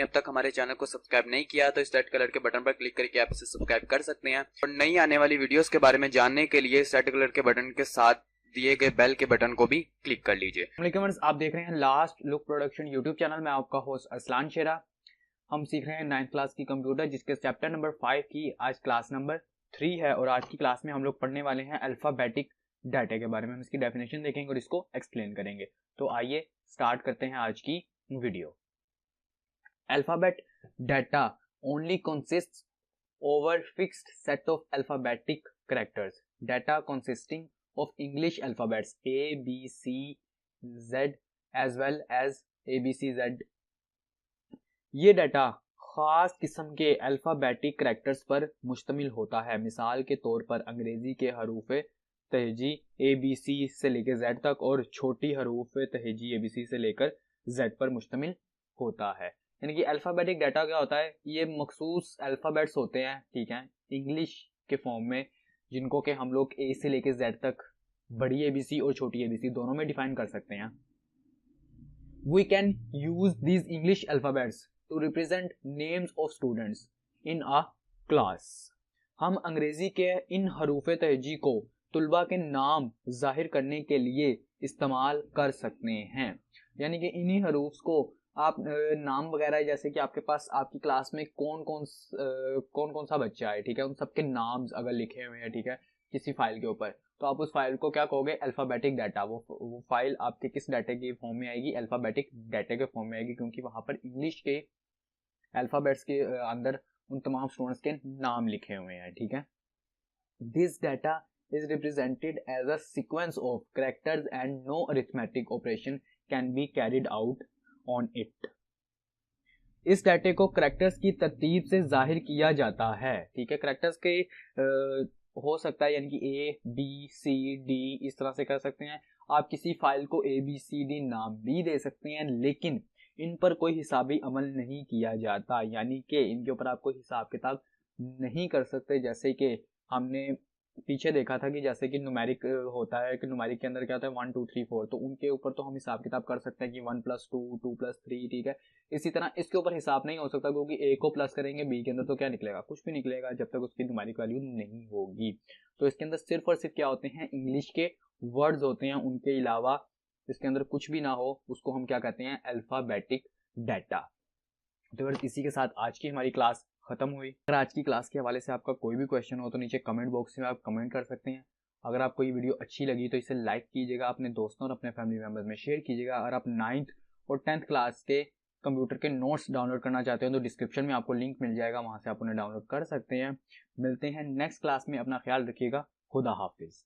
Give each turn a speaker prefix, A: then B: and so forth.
A: आपने अब तक हमारे चैनल को सब्सक्राइब नहीं किया तो इस रेड कलर के बटन पर क्लिक करके आप इसे सब्सक्राइब कर सकते हैं और नई आने वाली वीडियोस के बारे में जानने के लिए इस रेड कलर के बटन के साथ दिए गए बेल के बटन को भी क्लिक कर लीजिए।
B: आप देख रहे हैं last look production YouTube channel में, आपका होस्ट अरसलान शेरा। हम सीख रहे हैं 9th क्लास की कंप्यूटर, जिसके चैप्टर नंबर 5 की आज क्लास नंबर 3 है। और आज की क्लास में हम लोग पढ़ने वाले हैं अल्फाबेटिक डाटा के बारे में। हम इसकी डेफिनेशन देखेंगे और इसको एक्सप्लेन करेंगे। तो आइए स्टार्ट करते हैं आज की video. Alphabet data only consists over fixed set of alphabetic characters. Data consisting of English alphabets A, B, C, Z as well as A, B, C, Z। ये डाटा खास किस्म के अल्फाबेटिक कैरेक्टर्स पर मुश्तमिल होता है। मिसाल के तौर पर अंग्रेजी के हरूफ तहजी A, B, C से लेकर Z तक और छोटी हरूफ तहजी A, B, C से लेकर Z पर मुश्तमिल होता है। यानी कि अल्फाबेटिक डाटा क्या होता है, ये मखसूस अल्फाबेट्स होते हैं, ठीक है, इंग्लिश के फॉर्म में, जिनको कि हम लोग A से लेकर Z तक बड़ी ABC और छोटी ABC दोनों में डिफाइन कर सकते हैं। We can use these English alphabets to represent names of students in a class। हम अंग्रेजी के इन हरूफ तहजी को तुलबा के नाम जाहिर करने के लिए इस्तेमाल कर सकते हैं। यानी कि इन्हीं हरूफ को आप नाम वगैरह, जैसे कि आपके पास आपकी क्लास में कौन कौन सा बच्चा है, ठीक है, उन सबके नाम अगर लिखे हुए हैं, ठीक है, किसी फाइल के ऊपर, तो आप उस फाइल को क्या कहोगे, अल्फाबेटिक डाटा। वो फाइल आपके किस डाटा के फॉर्म में आएगी, अल्फाबेटिक डाटा के फॉर्म में आएगी, क्योंकि वहां पर इंग्लिश के अल्फाबेट्स के अंदर उन तमाम स्टूडेंट्स के नाम लिखे हुए हैं, ठीक है। This data is represented as a sequence of characters and no arithmetic operation can be carried out on it। इस डाटे को कैरेक्टर्स की तरतीब से जाहिर किया जाता है, ठीक है। कैरेक्टर्स के हो सकता है, यानी कि A, B, C, D इस तरह से कर सकते हैं। आप किसी फाइल को ABCD नाम भी दे सकते हैं, लेकिन इन पर कोई हिसाबी अमल नहीं किया जाता, यानी कि इनके ऊपर आप कोई हिसाब किताब नहीं कर सकते। जैसे कि हमने पीछे देखा था कि जैसे कि न्यूमेरिक होता है, कि न्यूमेरिक के अंदर क्या होता है 1 2 3 4, तो उनके ऊपर तो हम हिसाब किताब कर सकते हैं कि 1 + 2 2 + 3, ठीक है। इसी तरह इसके ऊपर हिसाब नहीं हो सकता, क्योंकि A को प्लस करेंगे B के अंदर तो क्या निकलेगा, कुछ भी निकलेगा, जब तक उसकी न्यूमेरिक वैल्यू नहीं होगी। तो इसके अंदर सिर्फ और सिर्फ क्या होते हैं, इंग्लिश के वर्ड्स होते हैं, उनके अलावा इसके अंदर कुछ भी ना हो, उसको हम क्या कहते हैं, अल्फाबेटिक डाटा। तो इसी के साथ आज की हमारी क्लास खत्म हुई। अगर आज की क्लास के हवाले से आपका कोई भी क्वेश्चन हो तो नीचे कमेंट बॉक्स में आप कमेंट कर सकते हैं। अगर आपको ये वीडियो अच्छी लगी तो इसे लाइक कीजिएगा, अपने दोस्तों और अपने फैमिली मेंबर्स में शेयर कीजिएगा। अगर आप 9th और 10th क्लास के कंप्यूटर के नोट्स डाउनलोड करना चाहते हो तो डिस्क्रिप्शन में आपको लिंक मिल जाएगा, वहां से आप उन्हें डाउनलोड कर सकते हैं। मिलते हैं नेक्स्ट क्लास में, अपना ख्याल रखिएगा। खुदा हाफिज।